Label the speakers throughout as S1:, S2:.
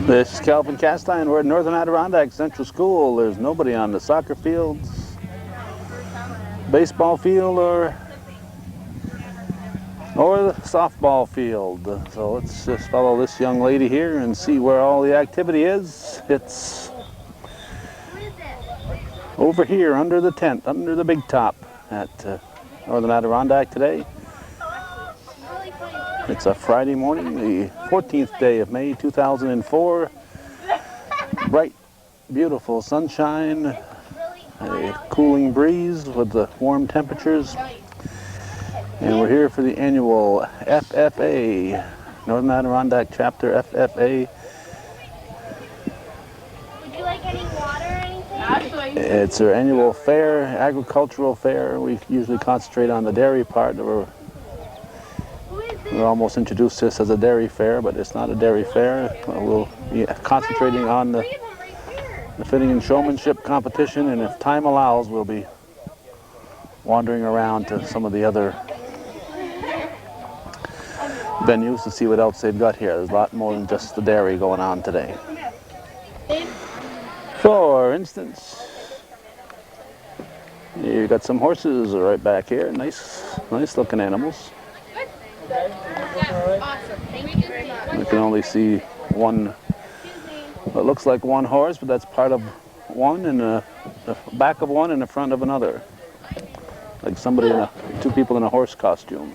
S1: This is Calvin Castine. We're at Northern Adirondack Central School. There's nobody on the soccer fields, baseball field, or the softball field. So let's just follow this young lady here and see where all the activity is. It's over here under the tent, under the big top at Northern Adirondack today. It's a Friday morning, the 14th day of May 2004. Bright, beautiful sunshine, a cooling breeze with the warm temperatures. And we're here for the annual FFA, Northern Adirondack Chapter FFA.
S2: Would you like any water or anything?
S1: It's our annual fair, agricultural fair. We usually concentrate on the dairy part. We're almost introduced this as a dairy fair, but it's not a dairy fair. We'll be concentrating on the fitting and showmanship competition, and if time allows, we'll be wandering around to some of the other venues to see what else they've got here. There's a lot more than just the dairy going on today. For instance, you got some horses right back here. Nice looking animals. We can only see one, what looks like one horse, but that's part of one and the back of one and the front of another. Like somebody two people in a horse costume.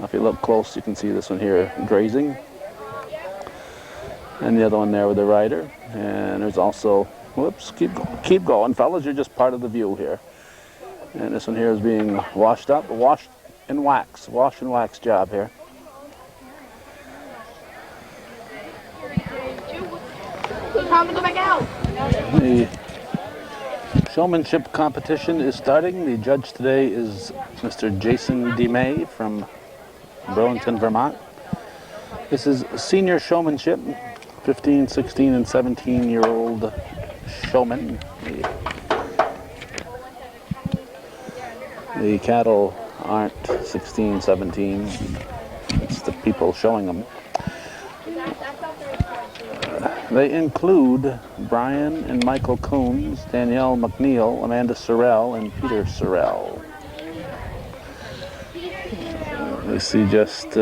S1: If you look close, you can see this one here grazing. And the other one there with the rider. And there's also, whoops, keep going, fellas, you're just part of the view here. And this one here is being washed up, wash and wax job here.
S2: Time to go back out.
S1: The showmanship competition is starting. The judge today is Mr. Jason DeMay from Burlington, Vermont. This is senior showmanship, 15, 16, and 17-year-old showmen. The cattle aren't 16, 17. It's the people showing them. They include Brian and Michael Coons, Danielle McNeil, Amanda Sorrell, and Peter Sorrell. We see just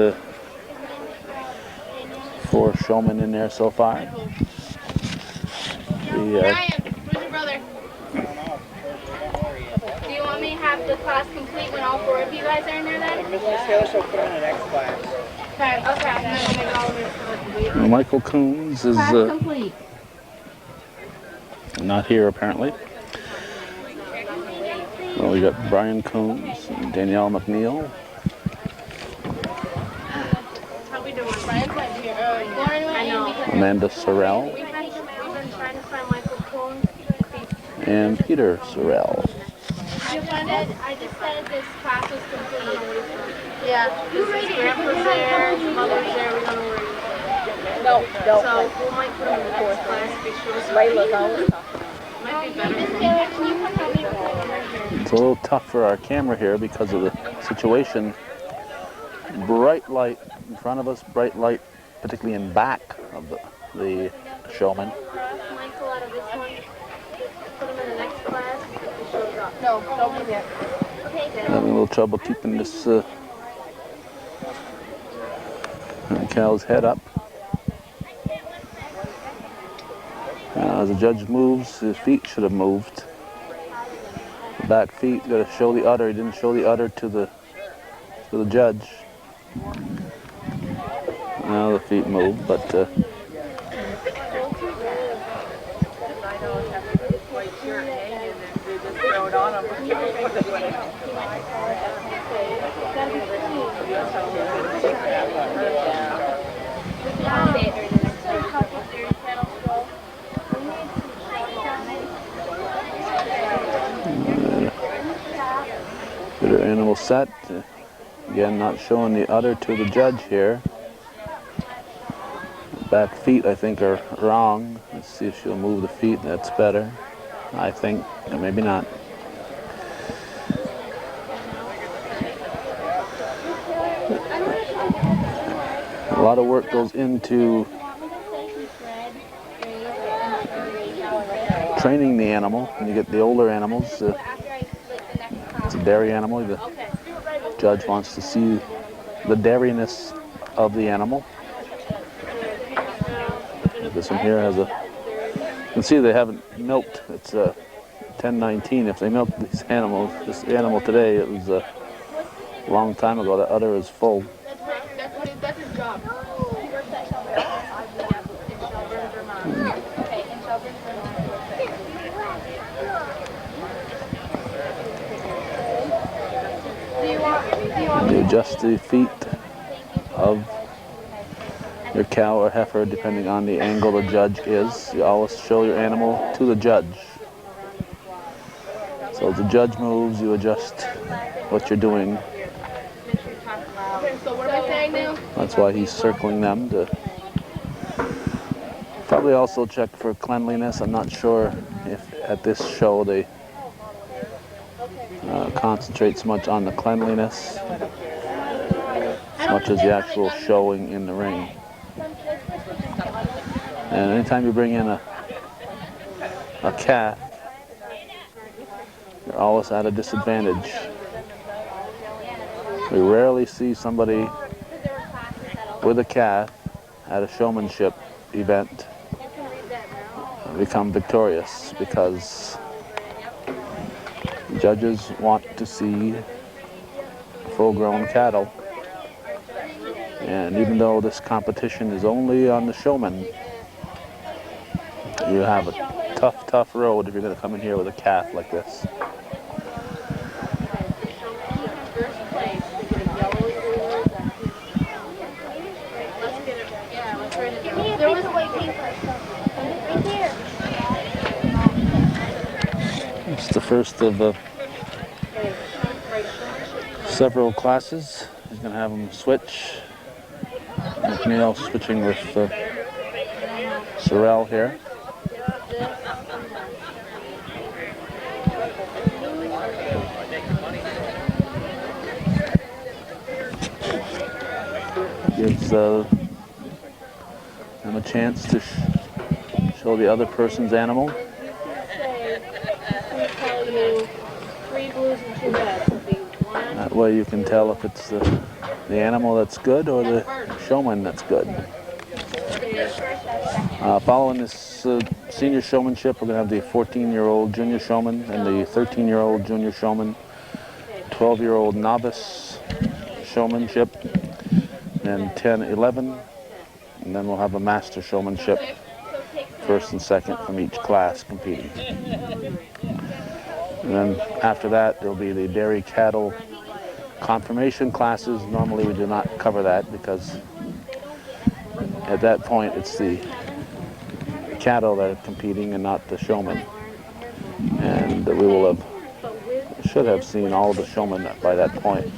S1: 4 showmen in there so far.
S2: Brian, where's your brother? Do you want me to have the class complete when all 4 of you guys are in there then?
S3: Mrs. Taylor will put on the next class.
S2: Okay.
S1: Michael Coons is not here apparently. Well, we got Brian Coons and Danielle McNeil.
S2: How we doing? Brian's not here. I know.
S1: Amanda Sorrell.
S2: We've been trying to find Michael Coons.
S1: And Peter Sorrell.
S2: I just said this class was complete. Yeah. His grandpa's there, his mother's there, we don't know where he is. No. So we might put him in the 4th class, make sure it's might be better. Miss Taylor, can you come help me with that?
S1: It's a little tough for our camera here because of the situation. Bright light in front of us, bright light particularly in back of the showman.
S2: Michael out of this one. Put him in the next class.
S3: No, don't be yet.
S2: Okay, good.
S1: Having a little trouble keeping this cow's head up. As the judge moves, his feet should have moved. The back feet, got to show the udder. He didn't show the udder to the judge. Now the feet move, but get her animal set. Again, not showing the udder to the judge here. The back feet, I think, are wrong. Let's see if she'll move the feet. That's better, I think. Or maybe not. A lot of work goes into training the animal. When you get the older animals, it's a dairy animal. The judge wants to see the dairiness of the animal. This one here has a, you can see they haven't milked. It's 10:19. If they milked these animals, this animal today, it was a long time ago. That udder is full.
S2: That's his job. He works at Shelburne. In Shelburne, Vermont. Okay, in Shelburne, Vermont.
S1: You adjust the feet of your cow or heifer depending on the angle the judge is. You always show your animal to the judge. So as the judge moves, you adjust what you're doing.
S2: So what am I saying now?
S1: That's why he's circling them to probably also check for cleanliness. I'm not sure if at this show they concentrate so much on the cleanliness as much as the actual showing in the ring. And anytime you bring in a calf, you're always at a disadvantage. We rarely see somebody with a calf at a showmanship event become victorious, because judges want to see full-grown cattle. And even though this competition is only on the showman, you have a tough road if you're going to come in here with a calf like this. It's the first of several classes. He's going to have them switch. McNeil switching with Sorrell here. Gives them a chance to show the other person's animal.
S2: Three blues and two reds would be one.
S1: That way you can tell if it's the animal that's good or the showman that's good. Following this senior showmanship, we're going to have the 14-year-old junior showman and the 13-year-old junior showman, 12-year-old novice showmanship, and 10, 11, and then we'll have a master showmanship, first and second from each class competing. And then after that, there'll be the dairy cattle confirmation classes. Normally we do not cover that because at that point it's the cattle that are competing and not the showman. And we will should have seen all the showmen by that point.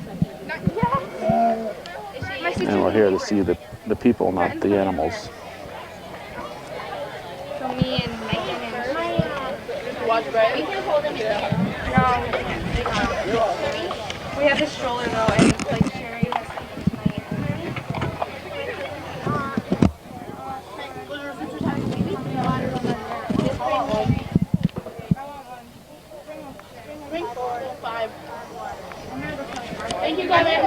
S1: And we're here to see the people, not the animals.
S2: So me and Megan and watch Brett. We can hold him. No. We have the stroller though, and like Sherry has to bring 5. Thank you, Kevin.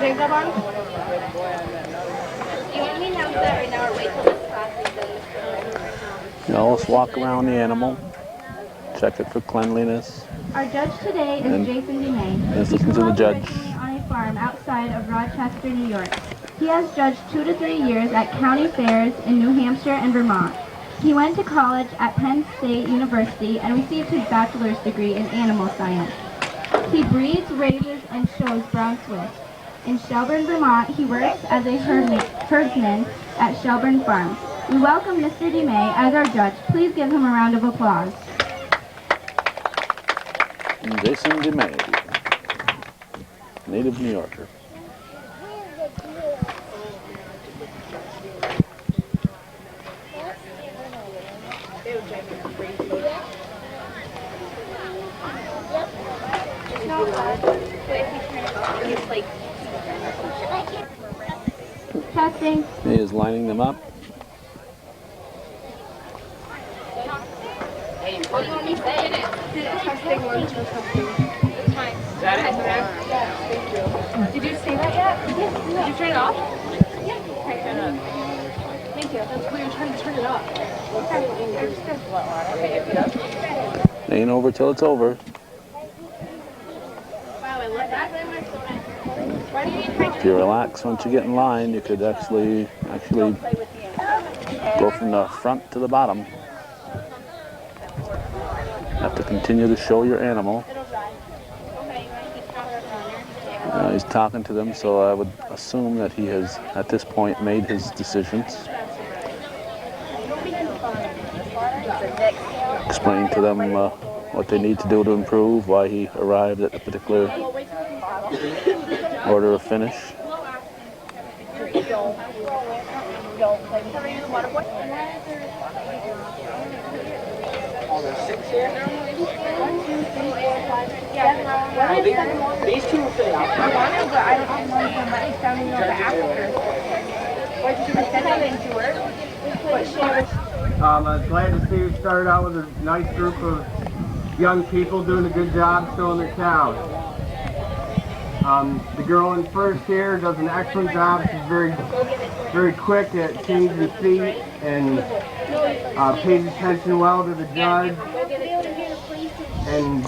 S2: Things up on? You want me to announce that right now or wait till this class is done?
S1: You know, let's walk around the animal, check it for cleanliness.
S4: Our judge today is Jason DeMay.
S1: Let's listen to the judge.
S4: On a farm outside of Rochester, New York. He has judged 2 to 3 years at county fairs in New Hampshire and Vermont. He went to college at Penn State University and received his bachelor's degree in animal science. He breeds, raises, and shows brown Swiss. In Shelburne, Vermont, he works as a herdsman at Shelburne Farm. We welcome Mr. DeMay as our judge. Please give him a round of applause.
S1: Jason DeMay, native New Yorker.
S4: Testing.
S1: He is lining them up.
S2: Did you see that yet? Yes. Did you turn it off? Yeah. Thank you. That's where you're trying to turn it off.
S1: Ain't over till it's over.
S2: Wow, I love that.
S1: If you relax once you get in line, you could actually go from the front to the bottom. Have to continue to show your animal. He's talking to them, so I would assume that he has, at this point, made his decisions. Explain to them what they need to do to improve, why he arrived at a particular order of finish.
S3: These two will fit out.
S2: I want to, but I don't have money for money, so I don't even know the after. Or did you send that into her? But she was...
S5: I'm glad to see you started out with a nice group of young people doing a good job showing their cows. The girl in first here does an excellent job. She's very quick at changing feet and pays attention well to the judge. And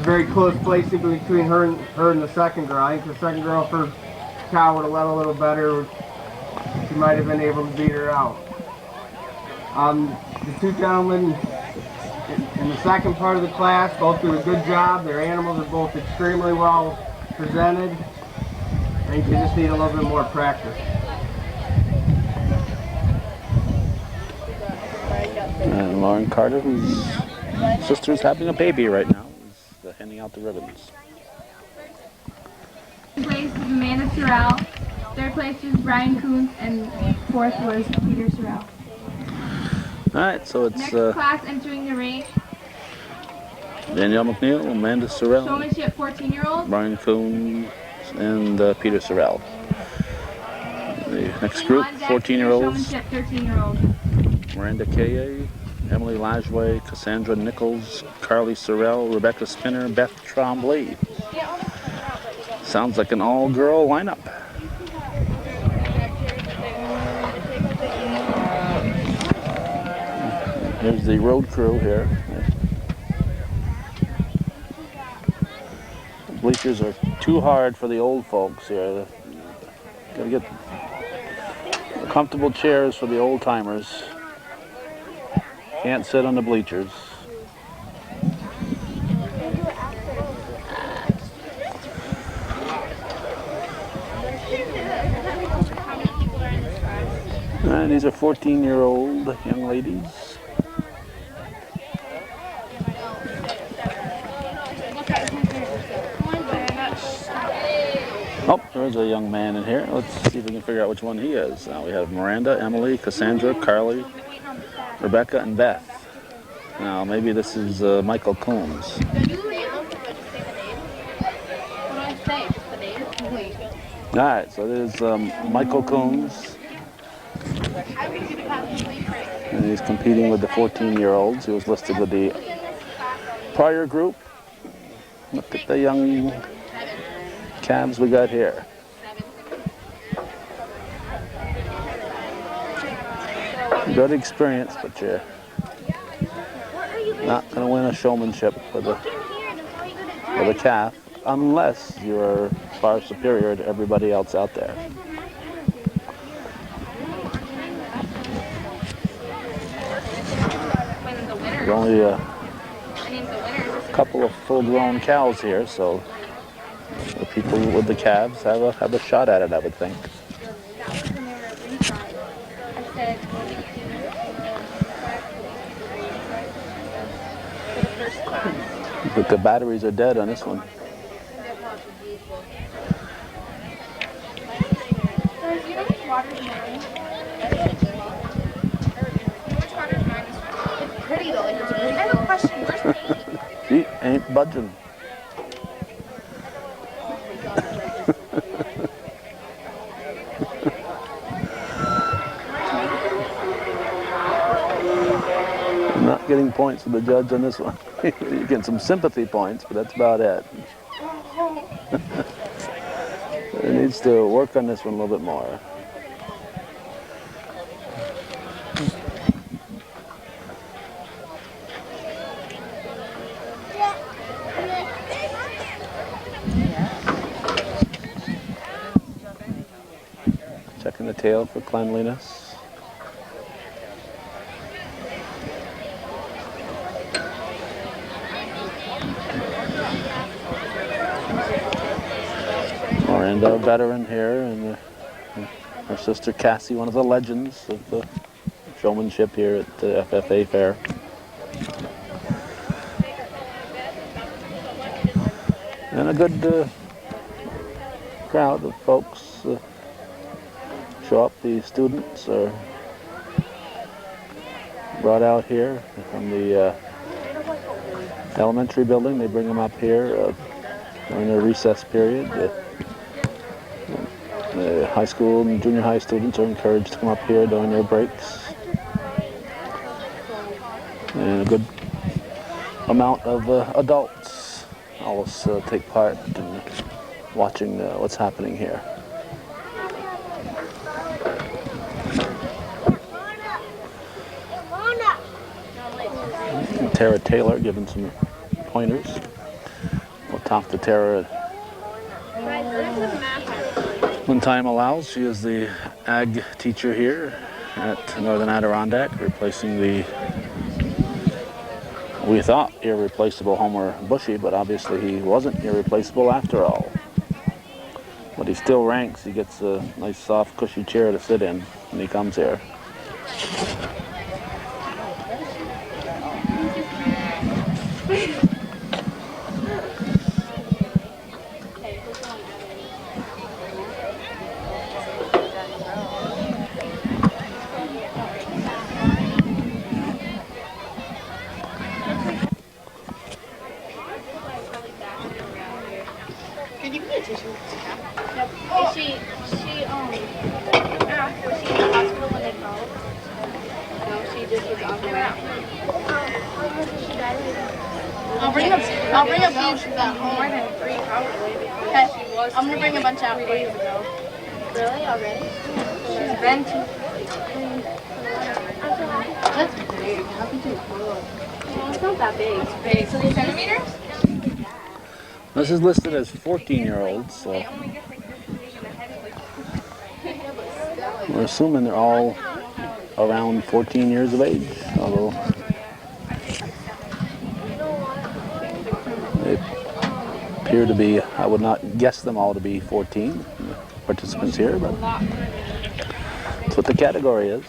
S5: very close placing between her and the second girl. I think the second girl, if her cow would have led a little better, she might have been able to beat her out. The two gentlemen in the second part of the class both do a good job. Their animals are both extremely well presented. I think they just need a little bit more practice.
S1: And Lauren Carter, whose sister's having a baby right now, is handing out the ribbons.
S4: Second place is Amanda Sorrell. Third place is Brian Coons, and fourth was Peter Sorrell.
S1: All right, so it's
S4: Next class entering the ring.
S1: Danielle McNeil, Amanda Sorrell,
S4: Showmanship 14-year-old.
S1: Brian Coons, and Peter Sorrell. The next group, 14-year-olds.
S4: Showmanship 13-year-old.
S1: Miranda Kaye, Emily Lajway, Cassandra Nichols, Carly Sorrell, Rebecca Spinner, Beth Trombley. Sounds like an all-girl lineup. Here's the road crew here. The bleachers are too hard for the old folks here. Gotta get comfortable chairs for the old timers. Can't sit on the bleachers. And these are 14-year-old young ladies. Oh, there's a young man in here. Let's see if we can figure out which one he is. Now we have Miranda, Emily, Cassandra, Carly, Rebecca, and Beth. Now maybe this is Michael Combs. All right, so there's Michael Combs. And he's competing with the 14-year-olds. He was listed with the prior group. Look at the young calves we got here. Good experience, but you're not going to win a showmanship with a calf unless you're far superior to everybody else out there. There's only a couple of full-grown cows here, so the people with the calves have a shot at it, I would think. But the batteries are dead on this one. She ain't budging. Not getting points for the judge on this one. You get some sympathy points, but that's about it. It needs to work on this one a little bit more. Checking the tail for cleanliness. Miranda, a veteran here, and her sister Cassie, one of the legends of the showmanship here at the FFA Fair. And a good crowd of folks show up. The students are brought out here from the elementary building. They bring them up here during their recess period. The high school and junior high students are encouraged to come up here during their breaks. And a good amount of adults also take part in watching what's happening here. And Tara Taylor giving some pointers. We'll talk to Tara when time allows. She is the ag teacher here at Northern Adirondack, replacing the, we thought, irreplaceable Homer Bushy, but obviously he wasn't irreplaceable after all. But he still ranks. He gets a nice, soft, cushy chair to sit in when he comes here.
S2: I'll bring a bunch about more than 3 probably. Okay, I'm gonna bring a bunch out for you. Really? Already? She's been to. That's big. How could you pull? It's not that big. It's big. So these centimeters?
S1: This is listed as 14-year-olds, so we're assuming they're all around 14 years of age, although they appear to be, I would not guess them all to be 14, the participants here, but that's what the category is.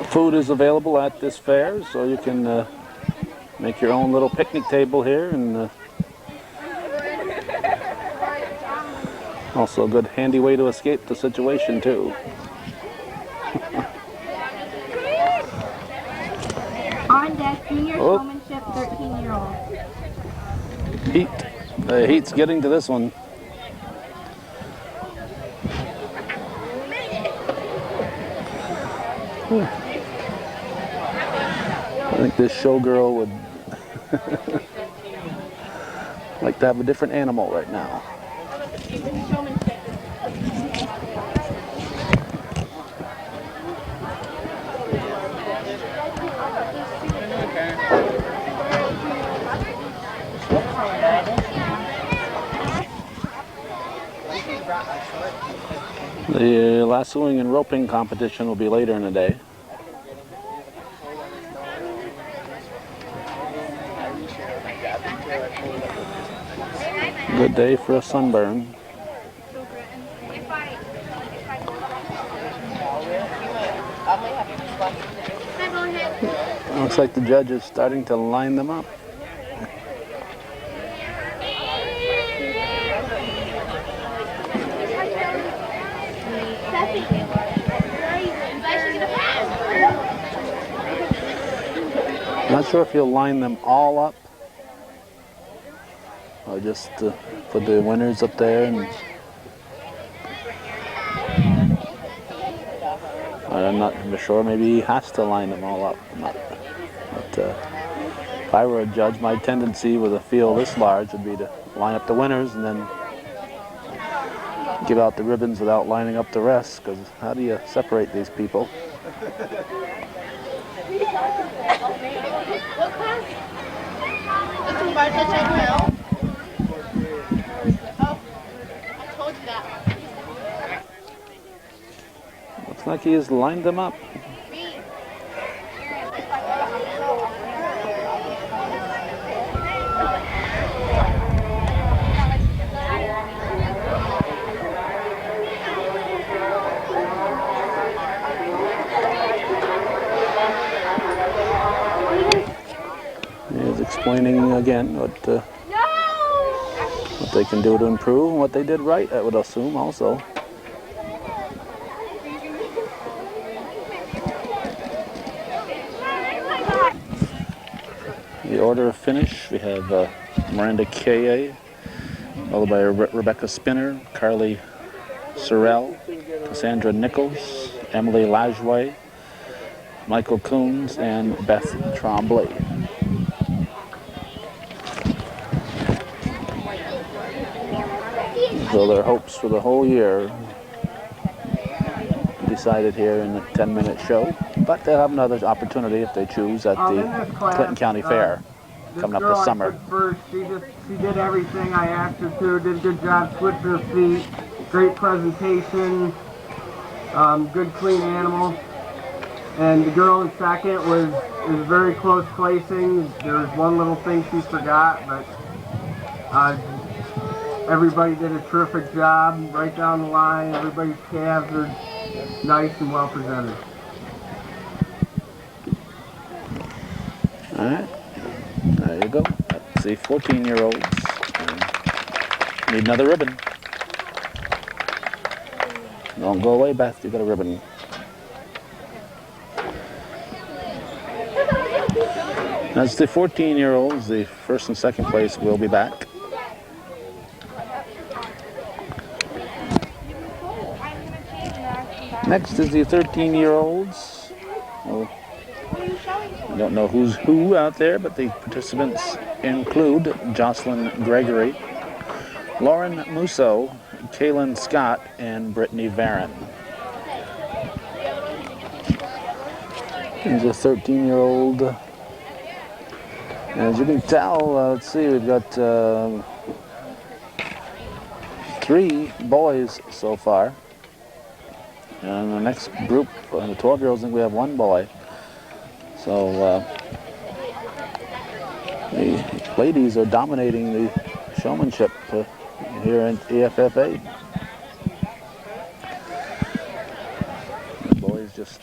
S1: Food is available at this fair, so you can make your own little picnic table here, and also a good handy way to escape the situation too.
S4: On deck, junior showmanship, 13-year-old.
S1: Heat. The heat's getting to this one. I think this showgirl would like to have a different animal right now. The lassoing and roping competition will be later in the day. Good day for a sunburn. Looks like the judge is starting to line them up.
S4: That's
S1: Not sure if you'll line them all up or just put the winners up there. And I'm not sure. Maybe he has to line them all up. But if I were a judge, my tendency with a field this large would be to line up the winners and then give out the ribbons without lining up the rest, because how do you separate these people? Looks like he has lined them up. He's explaining again what they can do to improve and what they did right, I would assume also. The order of finish, we have Miranda Kaye, followed by Rebecca Spinner, Carly Sorrell, Cassandra Nichols, Emily Lajoie, Michael Coons, and Beth Tremblay. So their hopes for the whole year decided here in the 10-minute show, but they'll have another opportunity if they choose at the Clinton County Fair coming up this summer.
S5: First, she did everything I asked her to. Did a good job switching her feet. Great presentation. Good clean animal. And the girl in second was very close placing. There was one little thing she forgot, but everybody did a terrific job right down the line. Everybody's calves are nice and well presented.
S1: All right, there you go. That's the 14-year-olds. Need another ribbon. Don't go away, Beth. You got a ribbon. That's the 14-year-olds. The first and second place will be back. Next is the 13-year-olds. Well, I don't know who's who out there, but the participants include Jocelyn Gregory, Lauren Musso, Kaylin Scott, and Brittany Varon. Here's a 13-year-old. As you can tell, let's see, we've got 3 boys so far. And the next group, the 12-year-olds, I think we have 1 boy. So the ladies are dominating the showmanship here in EFFA. The boys just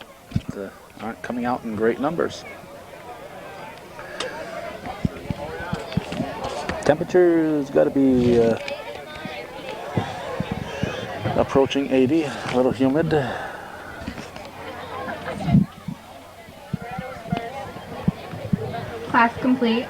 S1: aren't coming out in great numbers. Temperature's got to be approaching 80, a little humid.
S4: Class complete.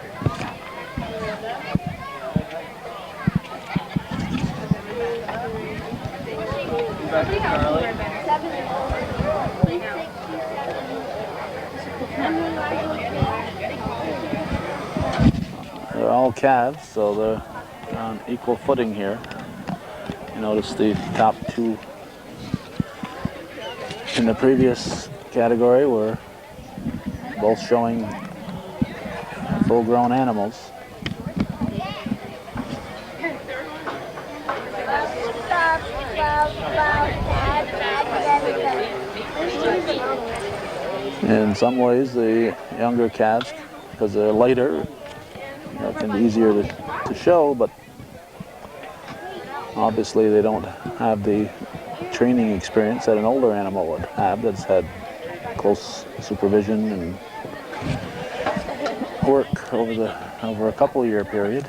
S1: They're all calves, so they're on equal footing here. You notice the top 2 in the previous category were both showing full-grown animals. In some ways, the younger calves, because they're lighter, can be easier to show, but obviously they don't have the training experience that an older animal would have that's had close supervision and work over a couple-year period.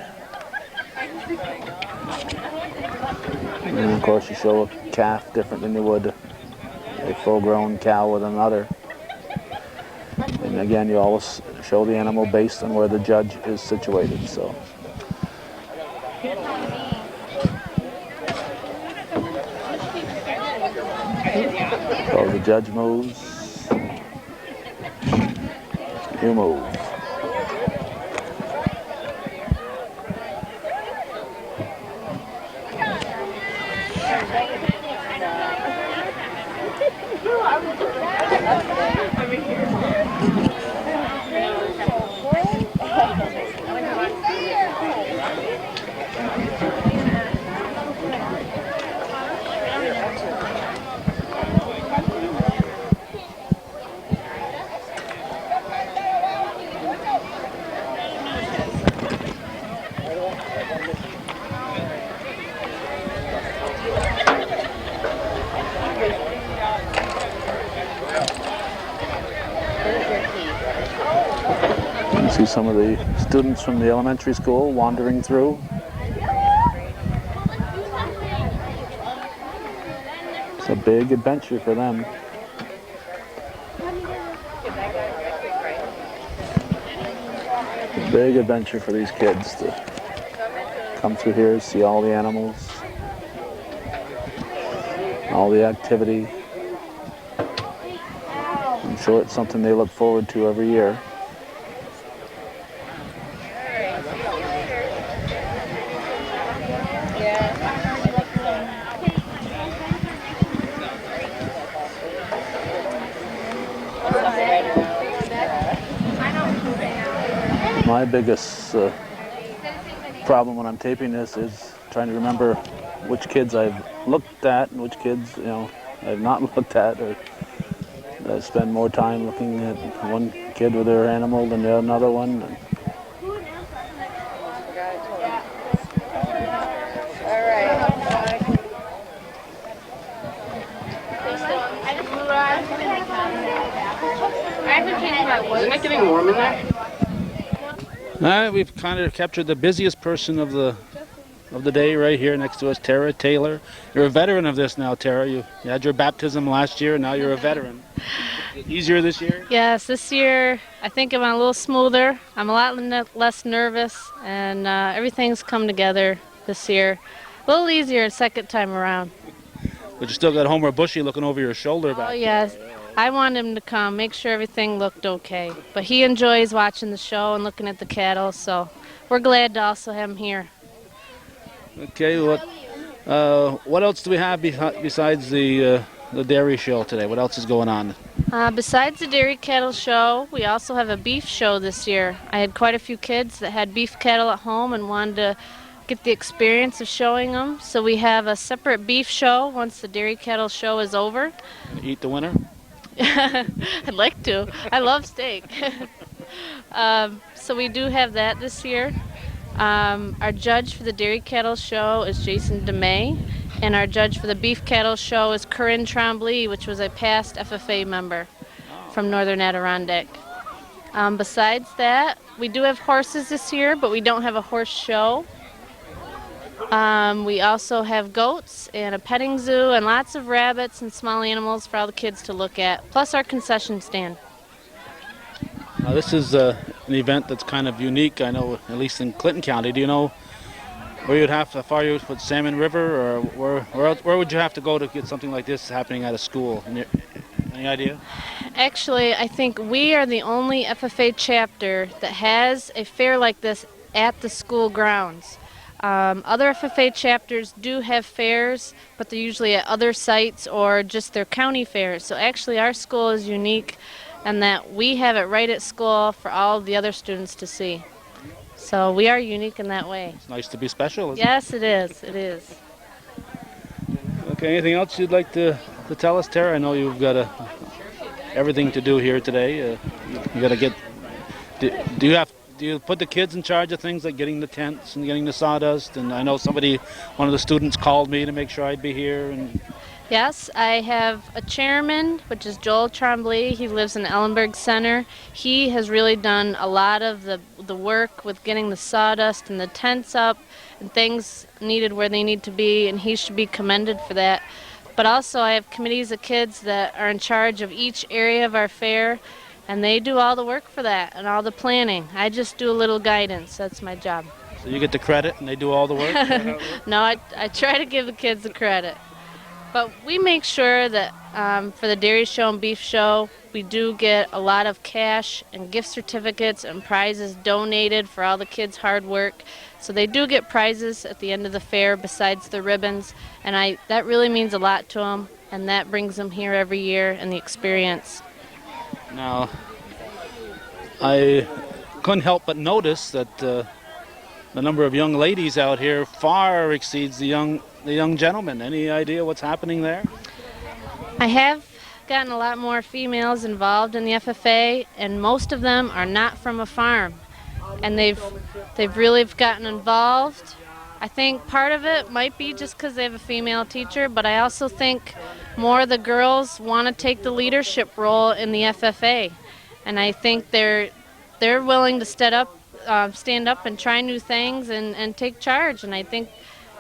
S1: And of course, you show a calf different than you would a full-grown cow with another. And again, you always show the animal based on where the judge is situated. So the judge moves, you move. You can see some of the students from the elementary school wandering through. It's a big adventure for them. A big adventure for these kids to come through here, see all the animals, all the activity. I'm sure it's something they look forward to every year. My biggest problem when I'm taping this is trying to remember which kids I've looked at and which kids, I've not looked at, or I spend more time looking at one kid with their animal than the another one.
S3: Isn't it getting warm in there?
S1: We've kind of captured the busiest person of the day right here next to us, Tara Taylor. You're a veteran of this now, Tara. You had your baptism last year, and now you're a veteran. Easier this year?
S2: Yes, this year I think I'm a little smoother. I'm a lot less nervous, and everything's come together this year. A little easier second time around.
S1: But you still got Homer Bushy looking over your shoulder back.
S2: Oh, yes. I want him to come, make sure everything looked okay. But he enjoys watching the show and looking at the cattle, so we're glad to also have him here.
S1: Okay, what else do we have besides the dairy show today? What else is going on?
S2: Besides the dairy cattle show, we also have a beef show this year. I had quite a few kids that had beef cattle at home and wanted to get the experience of showing them. So we have a separate beef show once the dairy cattle show is over.
S1: Eat the winner?
S2: I'd like to. I love steak. So we do have that this year. Our judge for the dairy cattle show is Jason DeMay, and our judge for the beef cattle show is Corinne Tremblay, which was a past FFA member from Northern Adirondack. Besides that, we do have horses this year, but we don't have a horse show. We also have goats and a petting zoo and lots of rabbits and small animals for all the kids to look at, plus our concession stand.
S1: Now this is an event that's kind of unique, I know, at least in Clinton County. Do you know where you'd have to, how far you would put Salmon River, or where would you have to go to get something like this happening at a school? Any idea?
S2: Actually, I think we are the only FFA chapter that has a fair like this at the school grounds. Other FFA chapters do have fairs, but they're usually at other sites or just their county fairs. So actually our school is unique in that we have it right at school for all of the other students to see. So we are unique in that way.
S1: It's nice to be special, isn't
S2: Yes, it is. It is.
S1: Okay, anything else you'd like to tell us, Tara? I know you've got everything to do here today. You got to get. Do you put the kids in charge of things like getting the tents and getting the sawdust? And I know one of the students called me to make sure I'd be here. And
S2: Yes, I have a chairman, which is Joel Tremblay. He lives in Ellenberg Center. He has really done a lot of the work with getting the sawdust and the tents up and things needed where they need to be, and he should be commended for that. But also I have committees of kids that are in charge of each area of our fair, And they do all the work for that and all the planning. I just do a little guidance. That's my job.
S1: So you get the credit and they do all the work?
S2: No, I try to give the kids the credit. But we make sure that for the dairy show and beef show, we do get a lot of cash and gift certificates and prizes donated for all the kids' hard work. So they do get prizes at the end of the fair besides the ribbons. And that really means a lot to them. And that brings them here every year and the experience.
S1: Now, I couldn't help but notice that the number of young ladies out here far exceeds the young gentlemen. Any idea what's happening there?
S2: I have gotten a lot more females involved in the FFA, and most of them are not from a farm. And they've really gotten involved. I think part of it might be just because they have a female teacher, but I also think more of the girls want to take the leadership role in the FFA. And I think they're willing to stand up and try new things and take charge. And I think,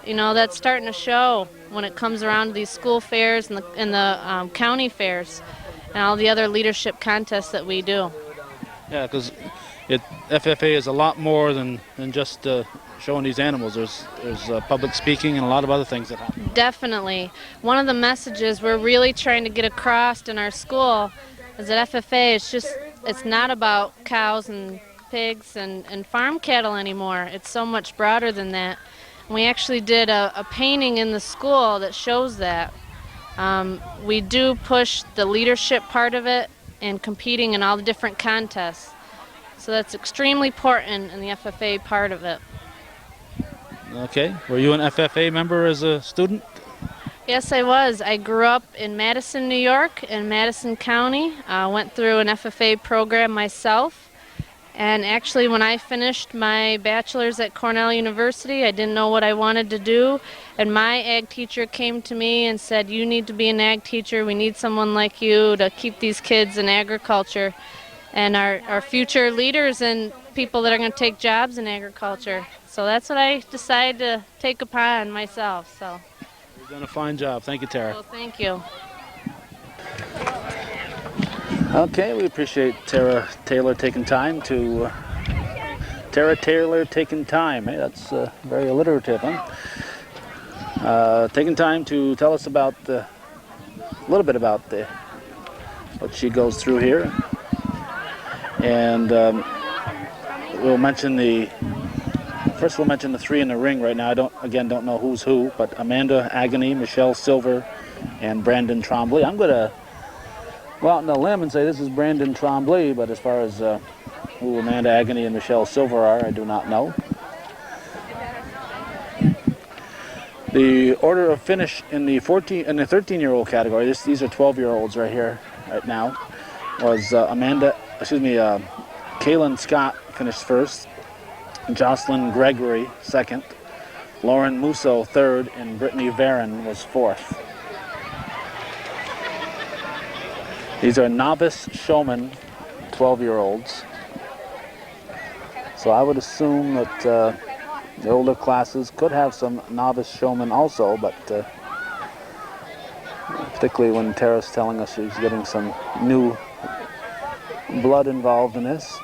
S2: that's starting to show when it comes around to these school fairs and the county fairs and all the other leadership contests that we do.
S1: Yeah, because FFA is a lot more than just showing these animals. There's public speaking and a lot of other things that happen.
S2: Definitely. One of the messages we're really trying to get across in our school is that FFA it's not about cows and pigs and farm cattle anymore. It's so much broader than that. We actually did a painting in the school that shows that. We do push the leadership part of it and competing in all the different contests. So that's extremely important in the FFA part of it.
S1: Okay. Were you an FFA member as a student?
S2: Yes, I was. I grew up in Madison, New York, in Madison County. I went through an FFA program myself. And actually, when I finished my bachelor's at Cornell University, I didn't know what I wanted to do. And my ag teacher came to me and said, "You need to be an ag teacher. We need someone like you to keep these kids in agriculture and our future leaders and people that are going to take jobs in agriculture." So that's what I decided to take upon myself. So
S1: you've done a fine job. Thank you, Tara.
S2: Well, thank you.
S1: Okay, we appreciate Tara Taylor taking time. Hey, that's very alliterative, huh? Taking time to tell us about a little bit about what she goes through here. And we'll mention the three in the ring right now. I don't know who's who, but Amanda Agony, Michelle Silver, and Brandon Trombley. I'm going to go out on a limb and say this is Brandon Trombley, but as far as who Amanda Agony and Michelle Silver are, I do not know. The order of finish in the 13-year-old category, these are 12-year-olds right here, right now, was Kaylin Scott finished first, Jocelyn Gregory second, Lauren Musso third, and Brittany Varon was fourth. These are novice showmen, 12-year-olds. So I would assume that the older classes could have some novice showmen also, but particularly when Tara's telling us she's getting some new blood involved in this.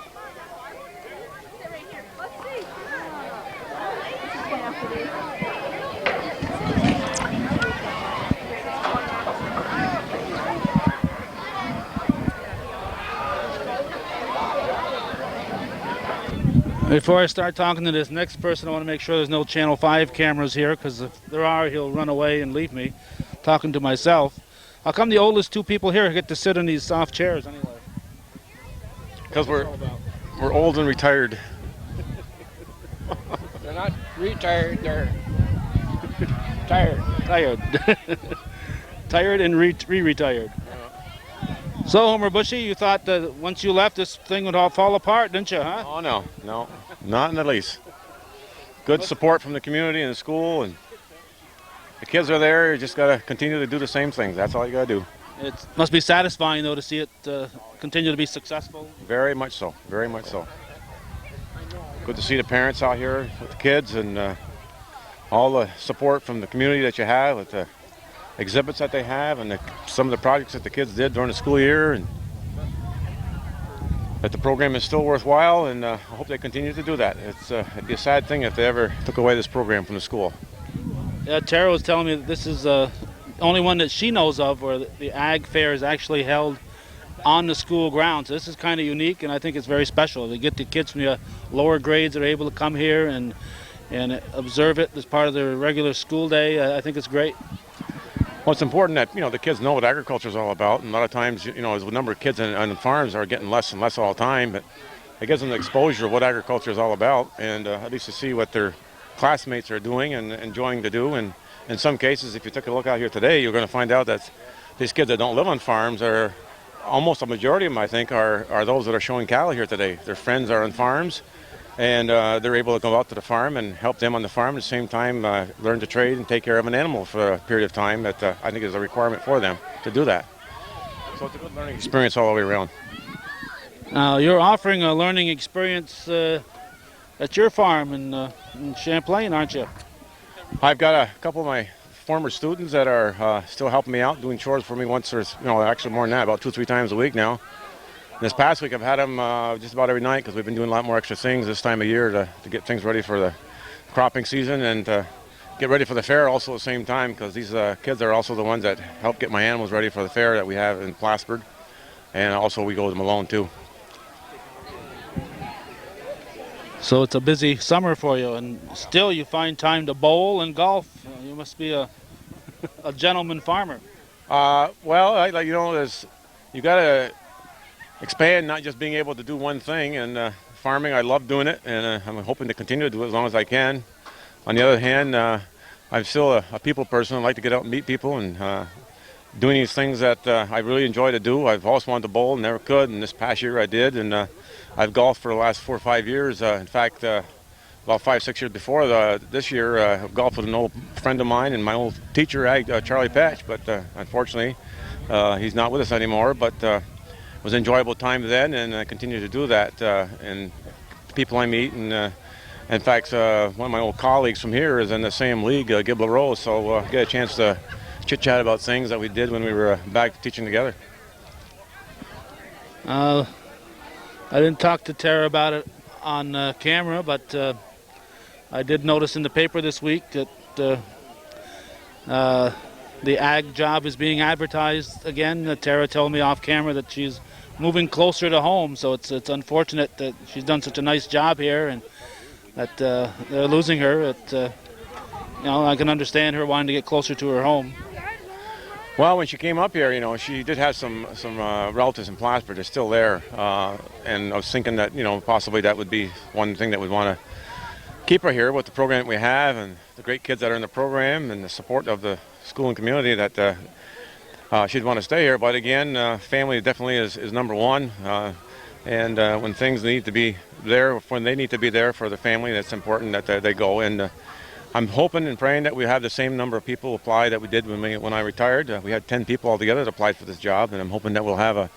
S1: Before I start talking to this next person, I want to make sure there's no Channel 5 cameras here, because if there are, he'll run away and leave me talking to myself. How come the oldest two people here get to sit in these soft chairs anyway?
S6: Because we're old and retired.
S3: They're not retired, they're tired.
S1: Tired and re-retired. So, Homer Bushy, you thought that once you left, this thing would all fall apart, didn't you, huh?
S6: Oh, no, not in the least. Good support from the community and the school, and the kids are there. You just got to continue to do the same things. That's all you got to do.
S1: It must be satisfying, though, to see it continue to be successful.
S6: Very much so, very much so. Good to see the parents out here with the kids and all the support from the community that you have with the exhibits that they have and some of the projects that the kids did during the school year. And that the program is still worthwhile, and I hope they continue to do that. It'd be a sad thing if they ever took away this program from the school.
S7: Tara was telling me that this is the only one that she knows of where the Ag Fair is actually held on the school grounds. So this is kind of unique, and I think it's very special. They get the kids from the lower grades that are able to come here and observe it as part of their regular school day. I think it's great.
S6: Well, it's important that the kids know what agriculture is all about, and a lot of times as the number of kids on farms are getting less and less all the time, but it gives them the exposure of what agriculture is all about, and at least to see what their classmates are doing and enjoying to do. And in some cases, if you took a look out here today, you're going to find out that these kids that don't live on farms are almost a majority of them, I think, are those that are showing cattle here today. Their friends are on farms, and they're able to go out to the farm and help them on the farm, at the same time learn to trade and take care of an animal for a period of time that I think is a requirement for them to do that. So it's a good learning experience all the way around.
S7: You're offering a learning experience at your farm in Champlain, aren't you?
S6: I've got a couple of my former students that are still helping me out, doing chores for me once, or actually more than that, about 2 or 3 times a week now. This past week I've had them just about every night because we've been doing a lot more extra things this time of year to get things ready for the cropping season and to get ready for the fair also at the same time, because these kids are also the ones that help get my animals ready for the fair that we have in Plattsburgh, and also we go to Malone too.
S7: So it's a busy summer for you, and still you find time to bowl and golf. You must be a gentleman farmer.
S6: Well, you got to expand, not just being able to do one thing. And farming, I love doing it, and I'm hoping to continue to do it as long as I can. On the other hand, I'm still a people person. I like to get out and meet people and doing these things that I really enjoy to do. I've always wanted to bowl, never could, and this past year I did. And I've golfed for the last 4 or 5 years. In fact, about 5 or 6 years before this year, I golfed with an old friend of mine and my old teacher, Charlie Patch. But unfortunately, he's not with us anymore. But it was an enjoyable time then, and I continue to do that. And the people I meet, and in fact, one of my old colleagues from here is in the same league, Gibla Rose. So get a chance to chit-chat about things that we did when we were back teaching together.
S7: I didn't talk to Tara about it on camera, but I did notice in the paper this week that the ag job is being advertised again. Tara told me off camera that she's moving closer to home, so it's unfortunate that she's done such a nice job here and that they're losing her. I can understand her wanting to get closer to her home.
S6: Well, when she came up here, she did have some relatives in Plattsburgh. They're still there, and I was thinking that possibly that would be one thing that we'd want to keep her here with the program that we have and the great kids that are in the program and the support of the school and community, that she'd want to stay here. But again, family definitely is number one, and when things need to be there, when they need to be there for the family, that's important that they go. And I'm hoping and praying that we have the same number of people apply that we did when I retired. We had 10 people altogether that applied for this job, and I'm hoping that we'll have a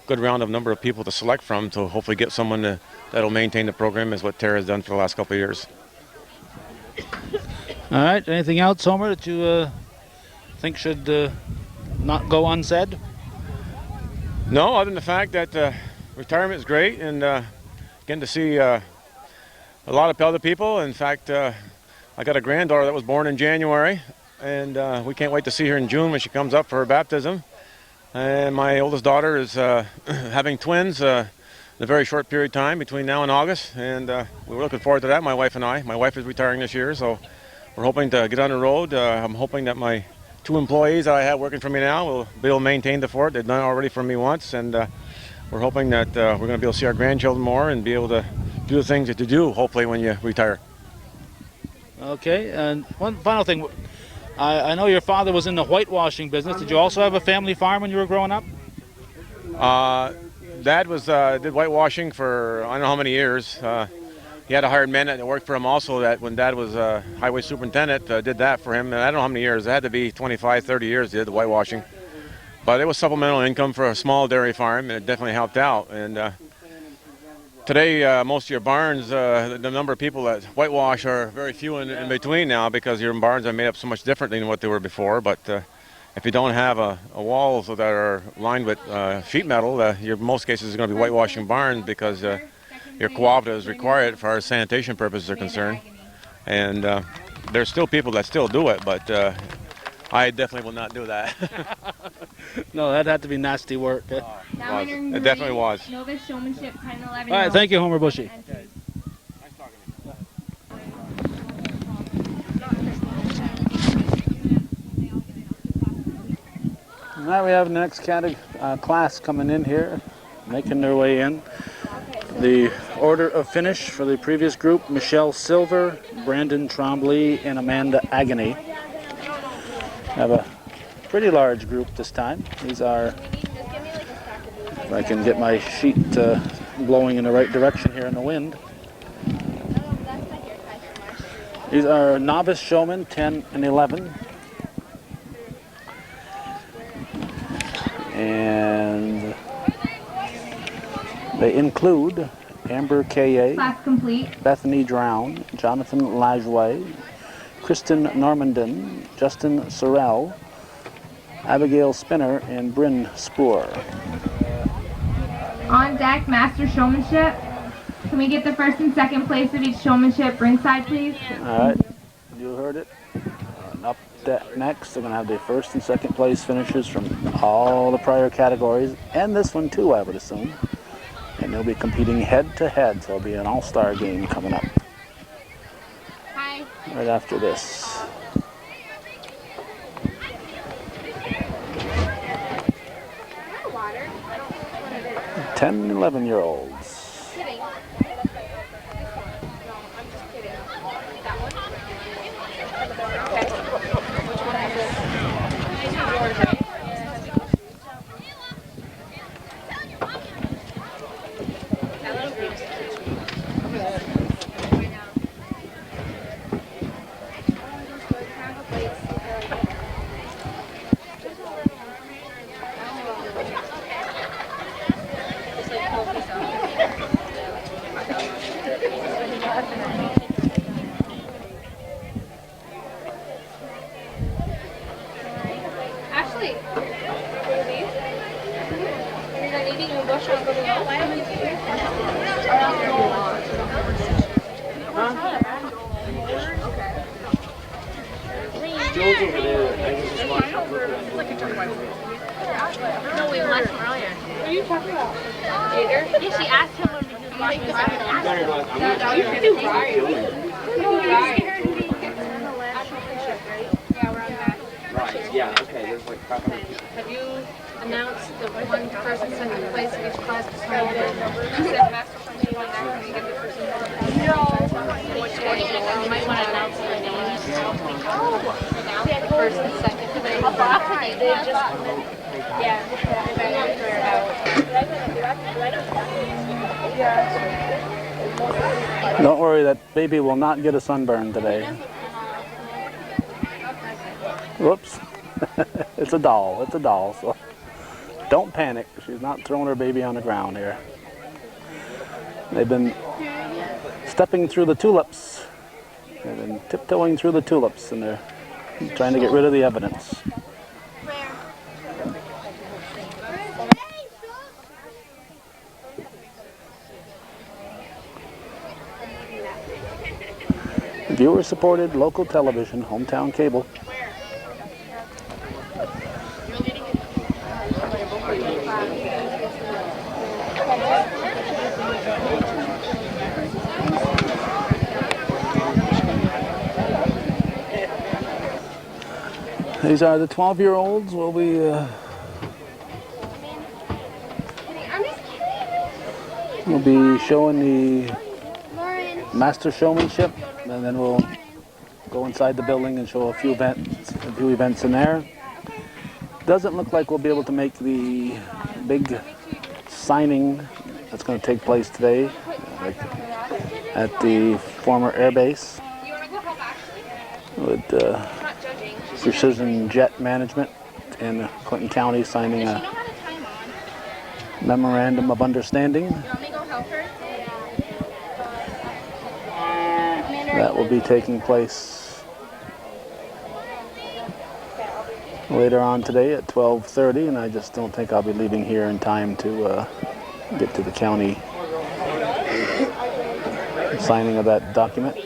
S6: good round of number of people to select from to hopefully get someone that'll maintain the program, as what Tara has done for the last couple of years.
S7: All right. Anything else, Homer, that you think should not go unsaid?
S6: No, other than the fact that retirement is great, and getting to see a lot of other people. In fact, I got a granddaughter that was born in January, and we can't wait to see her in June when she comes up for her baptism. And my oldest daughter is having twins in a very short period of time between now and August, and we were looking forward to that, my wife and I. My wife is retiring this year, so we're hoping to get on the road. I'm hoping that my 2 employees that I have working for me now will be able to maintain the fort. They've done it already for me once, and we're hoping that we're going to be able to see our grandchildren more and be able to do the things that you do, hopefully, when you retire.
S7: Okay, and one final thing. I know your father was in the whitewashing business. Did you also have a family farm when you were growing up?
S6: Dad did whitewashing for I don't know how many years. He had a hired man that worked for him also, that when Dad was highway superintendent, did that for him. And I don't know how many years. It had to be 25, 30 years he did the whitewashing. But it was supplemental income for a small dairy farm, and it definitely helped out. And today, most of your barns, the number of people that whitewash are very few in between now, because your barns are made up so much differently than what they were before. But if you don't have a walls that are lined with sheet metal, your most cases is going to be whitewashing barns because your cooperative is required for our sanitation purposes are concerned. And there's still people that still do it, but I definitely will not do that.
S7: No, that had to be nasty work.
S6: It definitely was.
S4: Novice Showmanship 10 11.
S7: All right, thank you, Homer Bushy.
S1: Now we have the next class coming in here, making their way in. The order of finish for the previous group: Michelle Silver, Brandon Trombley, and Amanda Agony. Have a pretty large group this time. These are, if I can get my sheet blowing in the right direction here in the wind. These are novice showmen, 10 and 11. And they include Amber K.A.,
S4: Class complete.
S1: Bethany Drown, Jonathan Lajway, Kristen Normandin, Justin Sorrell, Abigail Spinner, and Bryn Spoor.
S4: On deck, master showmanship. Can we get the first and second place of each showmanship ringside, please?
S1: All right, you heard it. Up next, they're going to have the first and second place finishers from all the prior categories, and this one too, I would assume. And they'll be competing head to head, so it'll be an all-star game coming up.
S4: Hi.
S1: Right after this.
S2: Water.
S1: 10 and 11-year-olds.
S2: Kidding. I'm just kidding. That one? Okay. Which one is this? These are yours, right? That little group's Ashley, are you eating a bush on the wall? Why don't
S5: Joe's over there.
S2: No, we left him earlier. What are you talking about? Gator? Yeah, she asked him when he was watching his video. You should do right. Yeah, we're on that.
S5: Right, yeah, okay, there's like crap on it.
S2: Have you announced the one first and second place of each class? You said master function going back when you get the first and second. No. Which one? You might want to announce their names. The first and second. They just, yeah.
S1: Don't worry, that baby will not get a sunburn today. Whoops. It's a doll. It's a doll. So don't panic. She's not throwing her baby on the ground here. They've been stepping through the tulips. They've been tiptoeing through the tulips, and they're trying to get rid of the evidence. Viewer-supported local television, hometown cable. These are the 12-year-olds. We'll be showing the master showmanship, and then we'll go inside the building and show a few events in there. Doesn't look like we'll be able to make the big signing that's going to take place today at the former air base with Precision Jet Management in Clinton County signing a memorandum of understanding. That will be taking place later on today at 12:30, and I just don't think I'll be leaving here in time to get to the county signing of that document.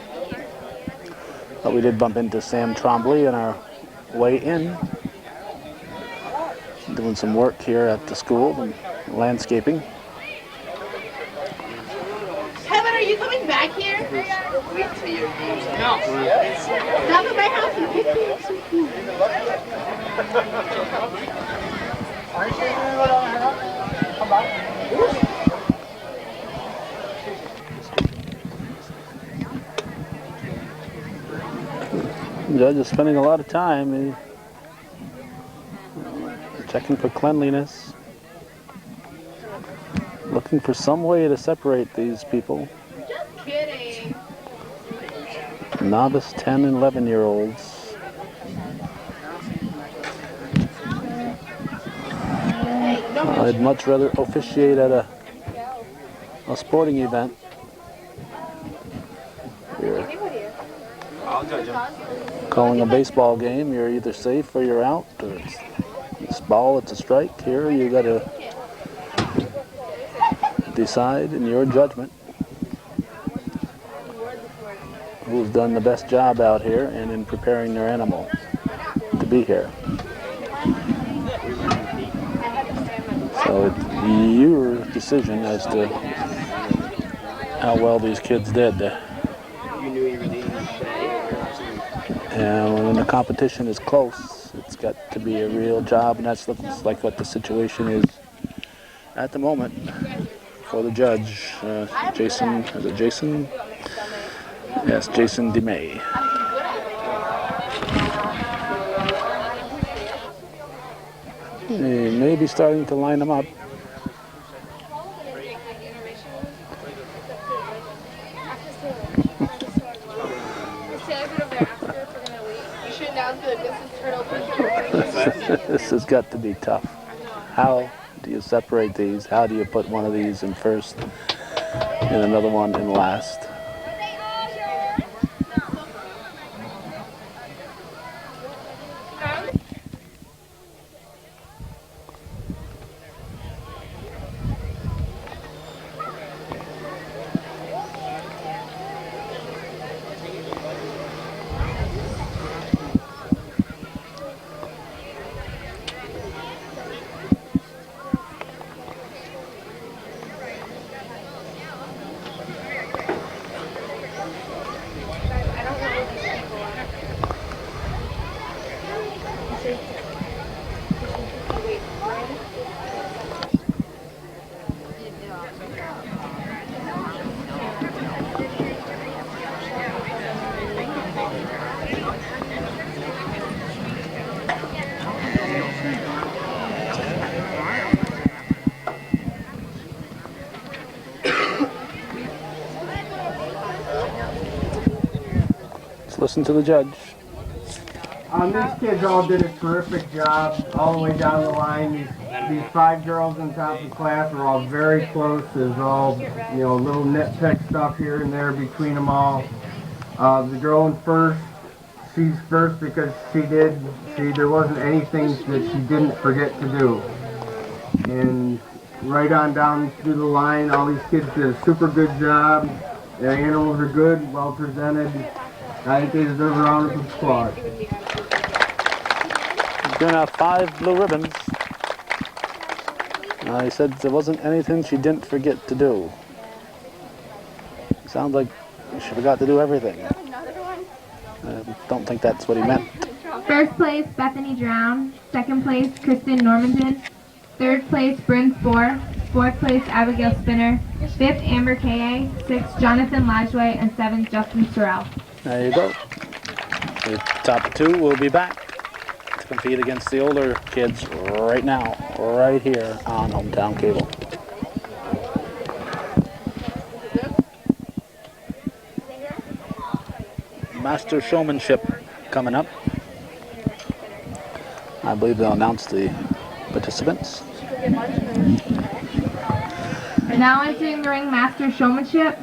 S1: But we did bump into Sam Trombley on our way in, doing some work here at the school and landscaping.
S2: Kevin, are you coming back here? Wait till your game's no. Stop at my house and pick me up some food.
S3: Aren't you going to go down there? Come back.
S1: The judge is spending a lot of time checking for cleanliness, looking for some way to separate these people.
S2: Just kidding.
S1: Novice 10 and 11-year-olds. I'd much rather officiate at a sporting event. You're calling a baseball game, you're either safe or you're out, or it's ball, it's a strike. Here you got to decide in your judgment who's done the best job out here and in preparing their animal to be here. So it's your decision as to how well these kids did. And when the competition is close, it's got to be a real job, and that's looks like what the situation is at the moment for the judge, Jason. Is it Jason? Yes, Jason DeMay. He may be starting to line them up. This has got to be tough. How do you separate these? How do you put one of these in first and another one in last? Listen to the judge.
S5: These kids all did a terrific job all the way down the line. These 5 girls in top of the class are all very close. There's all, little nitpick stuff here and there between them all. The girl in first, she's first because there wasn't anything that she didn't forget to do. And right on down through the line, all these kids did a super good job. Their animals are good, well presented. I think they deserve a round of applause.
S1: He's going to have 5 blue ribbons. He said there wasn't anything she didn't forget to do. Sounds like she forgot to do everything. I don't think that's what he meant.
S4: First place, Bethany Drown. Second place, Kristen Normandin. Third place, Bryn Spohr. Fourth place, Abigail Spinner. Fifth, Amber K.A. Sixth, Jonathan Lajway. And seventh, Justin Sorrell.
S1: There you go. The top 2 will be back to compete against the older kids right now, right here on Hometown Cable. Master Showmanship coming up. I believe they'll announce the participants.
S4: Now entering the ring, Master Showmanship,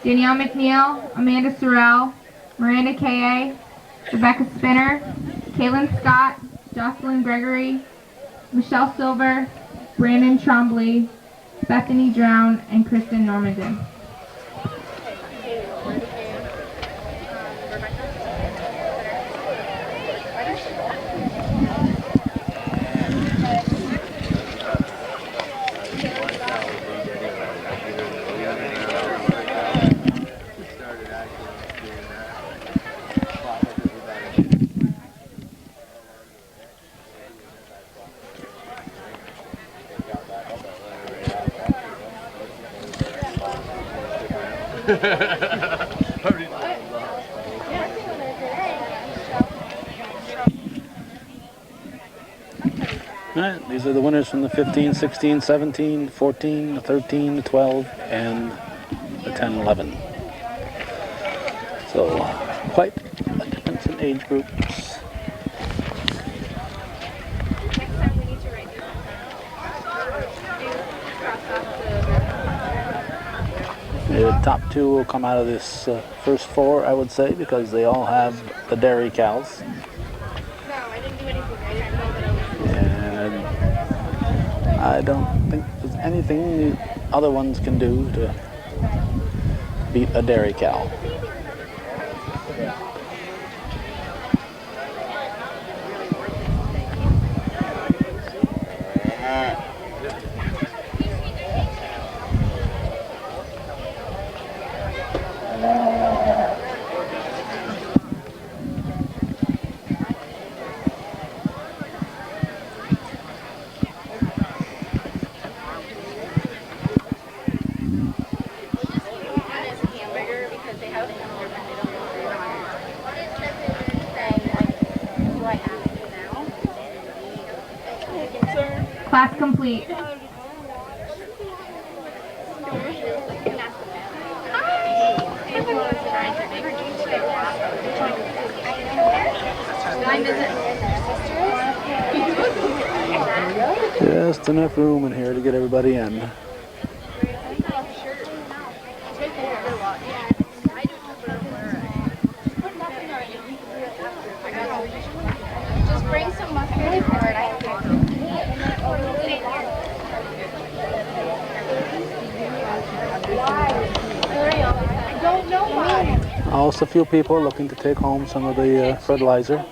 S4: Danielle McNeil, Amanda Sorrell, Miranda K.A., Rebecca Spinner, Kaylin Scott, Jocelyn Gregory, Michelle Silver, Brandon Trombley, Bethany Drown, and Kristen Normandin.
S1: All right, these are the winners from the 15, 16, 17, 14, 13, 12, and the 10, 11. So quite a difference in age groups. The top two will come out of this first four, I would say, because they all have the dairy cows. And I don't think there's anything the other ones can do to beat a dairy cow.
S4: Class complete.
S1: Just enough room in here to get everybody in.
S2: Just bring some mustard for it. I don't know why.
S1: Also, a few people looking to take home some of the fertilizer.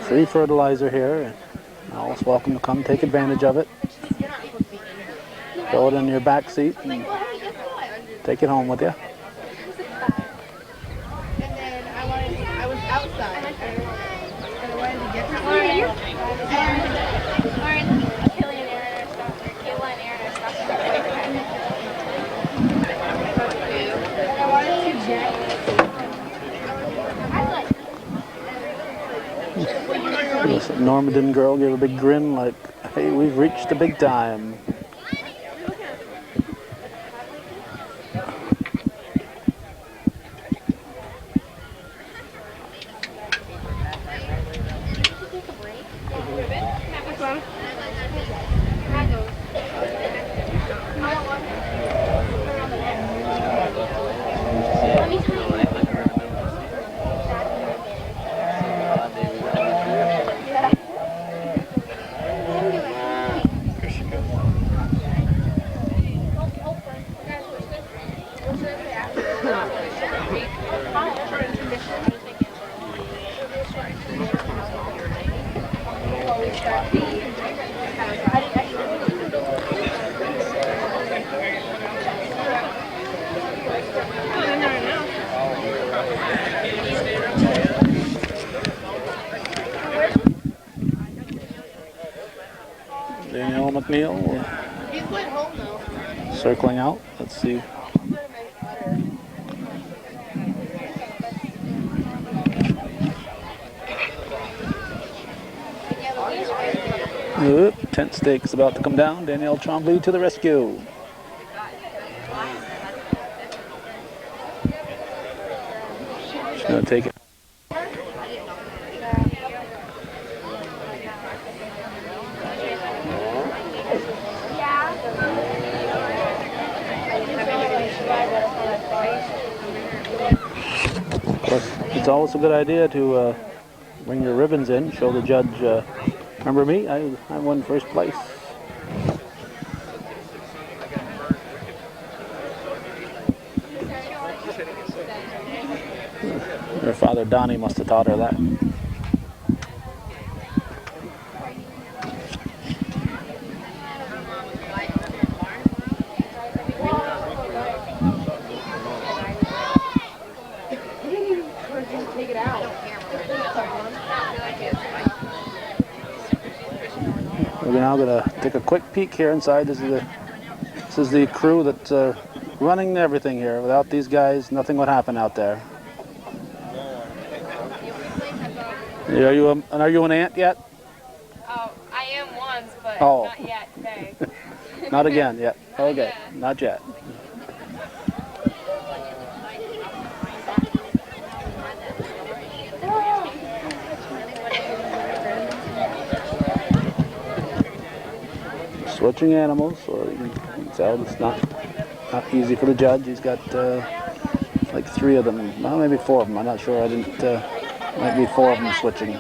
S1: Free fertilizer here. Always welcome to come take advantage of it. Throw it in your back seat and take it home with you.
S2: And then I was outside. And I wanted to get to Lauren, Kayla and Aaron are stopping at boyfriend. And I wanted to check.
S1: This Normandan girl gave a big grin like, hey, we've reached the big time. Danielle McNeil circling out. Let's see. Tent stake is about to come down. Danielle Trombley to the rescue. She's going to take it. Of course, it's always a good idea to Bring your ribbons in. Show the judge. Remember me? I won first place. Her father Donnie must have taught her that. We're now going to take a quick peek here inside. This is the crew that's running everything here. Without these guys, nothing would happen out there. Are you an ant yet?
S2: Oh, I am once, but
S1: Oh.
S2: not yet today.
S1: Not again yet. Okay, not yet. Switching animals, so you can tell it's not easy for the judge. He's got like 3 of them, well, maybe 4 of them. I'm not sure. I didn't. Might be 4 of them switching.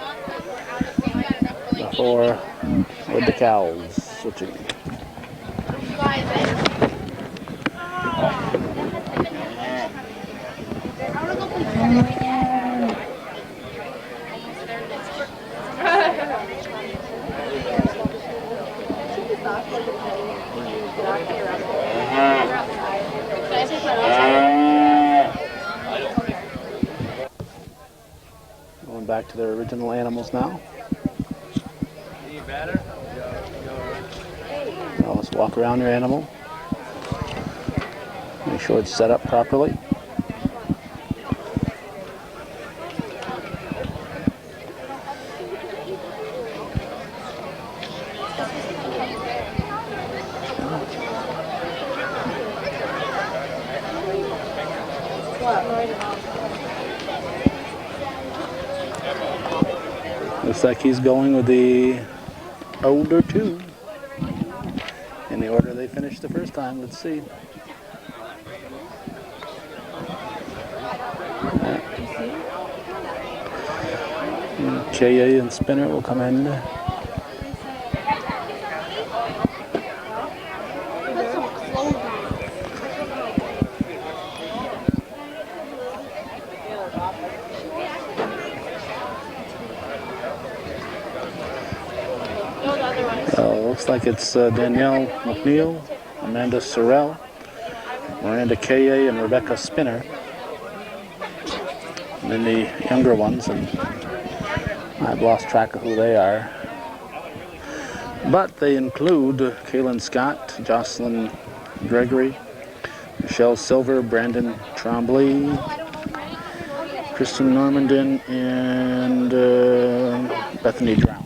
S1: The 4 with the cows switching. Going back to their original animals now. Now let's walk around your animal. Make sure it's set up properly. Looks like he's going with the older 2 in the order they finished the first time. Let's see. KA and Spinner will come in. Looks like it's Danielle McNeil, Amanda Sorrell, Miranda K.A. and Rebecca Spinner. And then the younger ones, and I've lost track of who they are. But they include Kaylin Scott, Jocelyn Gregory, Michelle Silver, Brandon Trombley, Kristen Normandin, and Bethany Drown.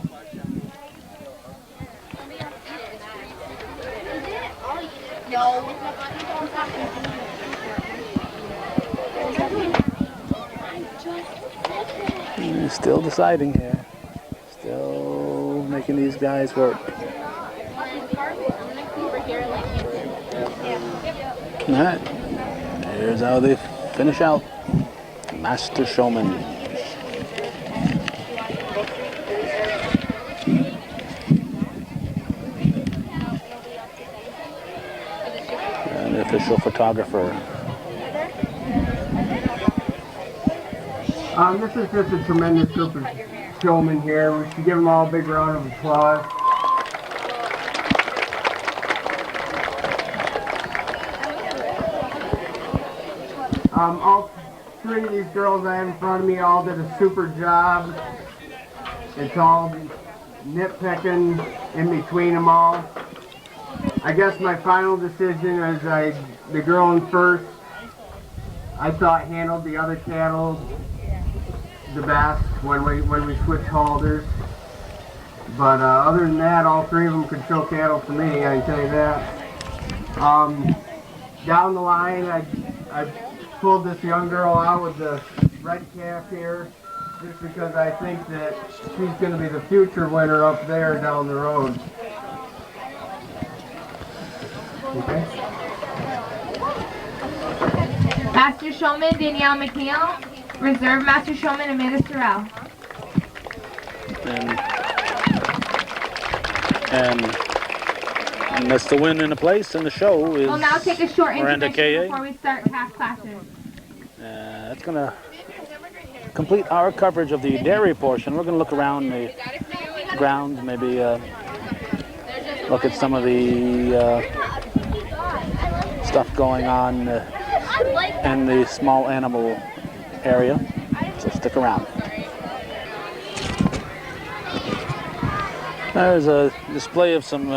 S1: Still deciding here. Still making these guys work. Alright. Here's how they finish out. Master Showman. And the official photographer.
S5: This is just a tremendous group of showmen here. We should give them all a big round of applause. All 3 of these girls I have in front of me all did a super job. It's all nitpicking in between them all. I guess my final decision is the girl in first, I thought handled the other cattle the best when we switch holders. But other than that, all 3 of them could show cattle to me, I can tell you that. Down the line, I pulled this young girl out with the red calf here, just because I think that she's going to be the future winner up there down the road. Okay.
S8: Master Showman Danielle McNeil, Reserve Master Showman Amanda Sorrell.
S7: And that's the win in the place, and the show is
S4: We'll now take a short
S7: Miranda
S4: intermission
S7: K.A.
S4: before we start half classes.
S7: That's going to complete our coverage of the dairy portion. We're going to look around the grounds, maybe look at some of the stuff going on in the small animal area. So stick around. There's a display of some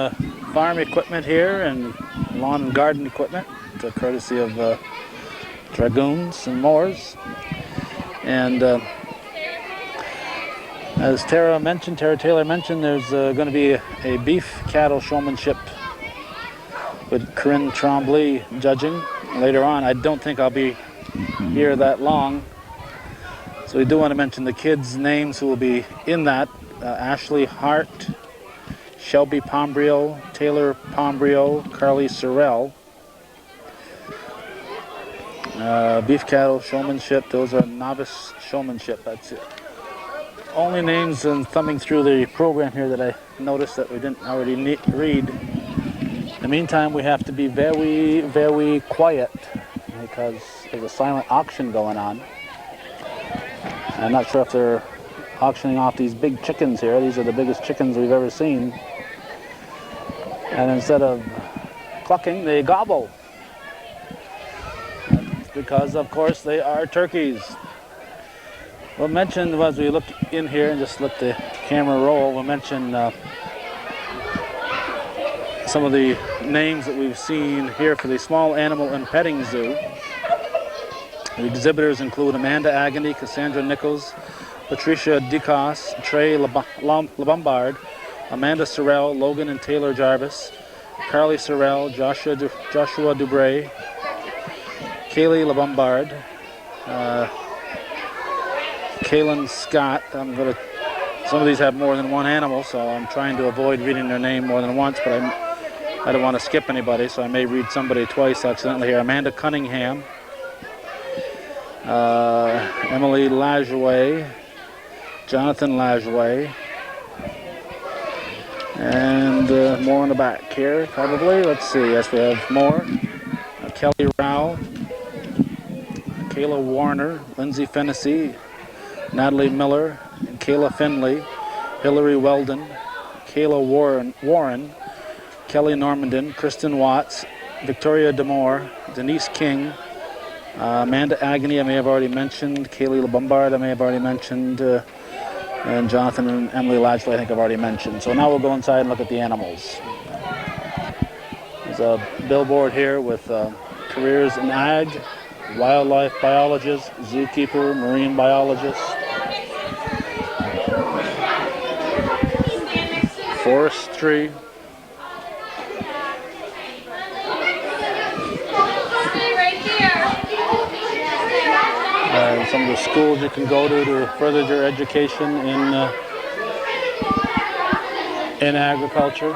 S7: farm equipment here and lawn and garden equipment, courtesy of Dragoons and Moors. And as Tara Taylor mentioned, there's going to be a beef cattle showmanship with Corinne Tremblay judging later on. I don't think I'll be here that long. So we do want to mention the kids' names who will be in that. Ashley Hart, Shelby Pombrio, Taylor Pombrio, Carly Sorrell. Beef cattle showmanship, those are novice showmanship. That's it. Only names and thumbing through the program here that I noticed that we didn't already read. In the meantime, we have to be very, very quiet because there's a silent auction going on. I'm not sure if they're auctioning off these big chickens here. These are the biggest chickens we've ever seen. And instead of clucking, they gobble. That's because, of course, they are turkeys. We'll mention, as we look in here and just let the camera roll, we'll mention some of the names that we've seen here for the Small Animal and Petting Zoo. The exhibitors include Amanda Agony, Cassandra Nichols, Patricia DeCoss, Trey LeBombard, Amanda Sorrell, Logan and Taylor Jarvis, Carly Sorrell, Joshua Dubray, Kaylee LeBombard, Kaylin Scott. Some of these have more than one animal, so I'm trying to avoid reading their name more than once, but I don't want to skip anybody, so I may read somebody twice accidentally here. Amanda Cunningham, Emily Lajoie, Jonathan Lajoie, and more in the back here, probably. Let's see. Yes, we have more. Kelly Rao, Kayla Warner, Lindsay Fennessy, Natalie Miller, Kayla Finley, Hillary Weldon, Kayla Warren, Kelly Normandin, Kristen Watts, Victoria Demore, Denise King, Amanda Agony, I may have already mentioned, Kaylee LeBombard, I may have already mentioned, and Jonathan and Emily Latchley, I think I've already mentioned. So now we'll go inside and look at the animals. There's a billboard here with careers in ag, wildlife biologist, zookeeper, marine biologist, forestry, some of the schools you can go to further your education in agriculture.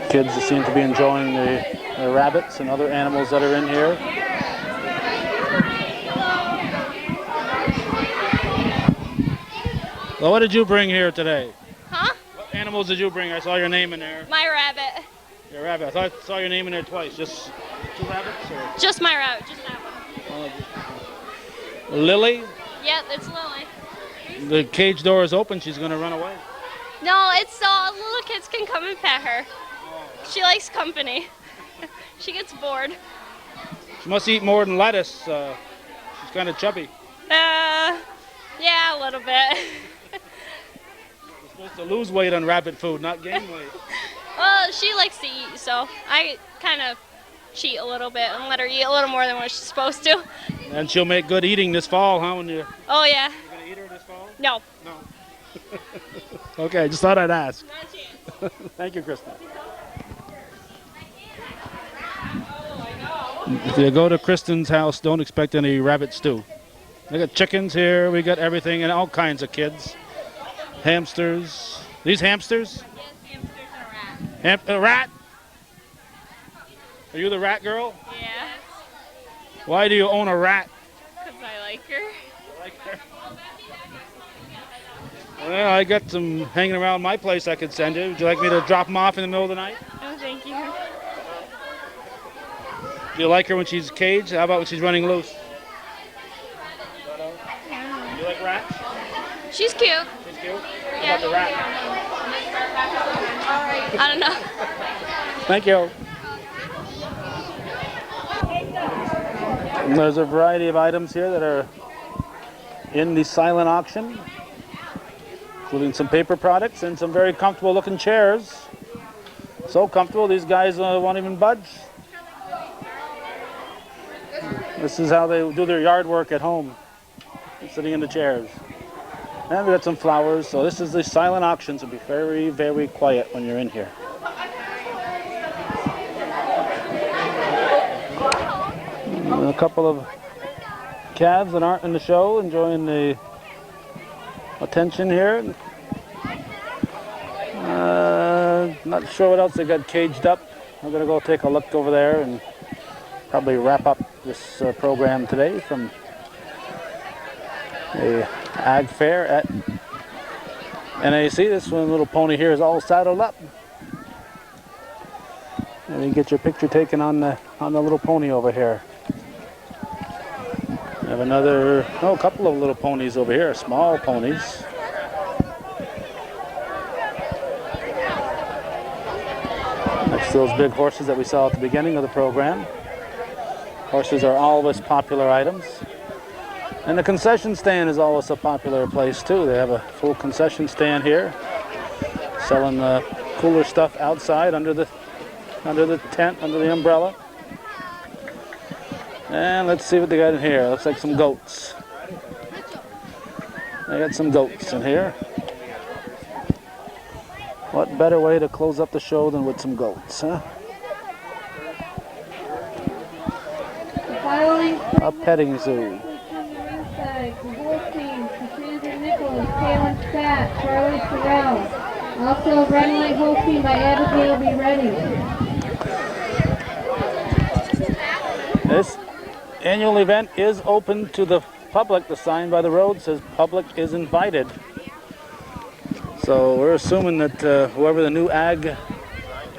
S7: Kids seem to be enjoying the rabbits and other animals that are in here. Well, what did you bring here today?
S2: Huh?
S7: What animals did you bring? I saw your name in there.
S2: My rabbit.
S7: Your rabbit. I thought I saw your name in there twice. Just two rabbits? Or?
S2: Just my rabbit, just that one.
S7: Lily?
S2: Yeah, it's Lily.
S7: The cage door is open. She's going to run away.
S2: No, it's so little kids can come and pet her. She likes company. She gets bored.
S7: She must eat more than lettuce. She's kind of chubby.
S2: Yeah, a little bit.
S7: You're supposed to lose weight on rabbit food, not gain weight.
S2: Well, she likes to eat, so I kind of cheat a little bit and let her eat a little more than what she's supposed to.
S7: And she'll make good eating this fall, huh?
S2: Oh, yeah.
S7: You're going to eat her this fall?
S2: No.
S7: No. Okay, just thought I'd ask. Thank you, Kristen. If you go to Kristen's house, don't expect any rabbit stew. We got chickens here, we got everything, and all kinds of kids. Hamsters. These hamsters?
S2: Yes, hamsters and a rat.
S7: A rat? Are you the rat girl?
S2: Yeah.
S7: Why do you own a rat?
S2: Because I like her.
S7: Well, I got some hanging around my place I could send you. Would you like me to drop them off in the middle of the night?
S2: Oh, thank you.
S7: Do you like her when she's caged? How about when she's running loose? You like rats?
S2: She's cute.
S7: She's cute? What
S2: Yeah.
S7: about the rat?
S2: I don't know.
S7: Thank you. And there's a variety of items here that are in the silent auction, including some paper products and some very comfortable looking chairs. So comfortable these guys won't even budge. This is how they do their yard work at home, sitting in the chairs. And we got some flowers. So this is the silent auction, so be very, very quiet when you're in here. And a couple of calves that aren't in the show enjoying the attention here. Not sure what else they got caged up. I'm gonna go take a look over there and probably wrap up this program today from the Ag Fair at NAC. This one little pony here is all saddled up. And you get your picture taken on the little pony over here. We have a couple of little ponies over here, small ponies. Next to those big horses that we saw at the beginning of the program. Horses are always popular items. And the concession stand is always a popular place too. They have a full concession stand here, selling the cooler stuff outside under the tent, under the umbrella. And let's see what they got in here. Looks like some goats. They got some goats in here. What better way to close up the show than with some goats, huh? A petting zoo.
S8: Charlie Terrell. Also, Red Light Holstein by Abigail Be Ready.
S7: This annual event is open to the public. The sign by the road says public is invited. So we're assuming that whoever the new ag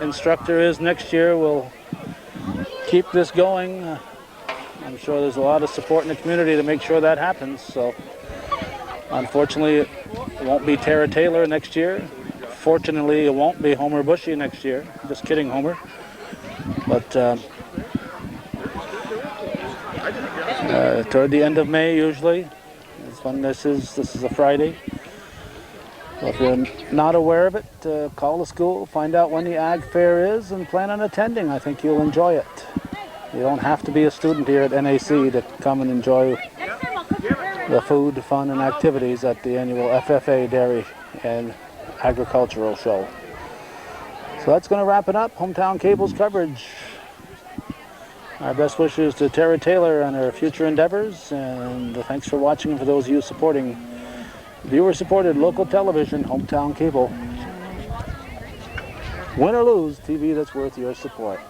S7: instructor is next year will keep this going. I'm sure there's a lot of support in the community to make sure that happens. So unfortunately, it won't be Tara Taylor next year. Fortunately, it won't be Homer Bushy next year. Just kidding, Homer. But toward the end of May, usually, is when this is a Friday. So if you're not aware of it, call the school, find out when the Ag Fair is, and plan on attending. I think you'll enjoy it. You don't have to be a student here at NAC to come and enjoy the food, fun, and activities at the annual FFA Dairy and Agricultural Show. So that's going to wrap it up. Hometown Cable's coverage. Our best wishes to Tara Taylor on her future endeavors, and thanks for watching, and for those of you supporting viewer-supported local television, Hometown Cable. Win or lose, TV that's worth your support.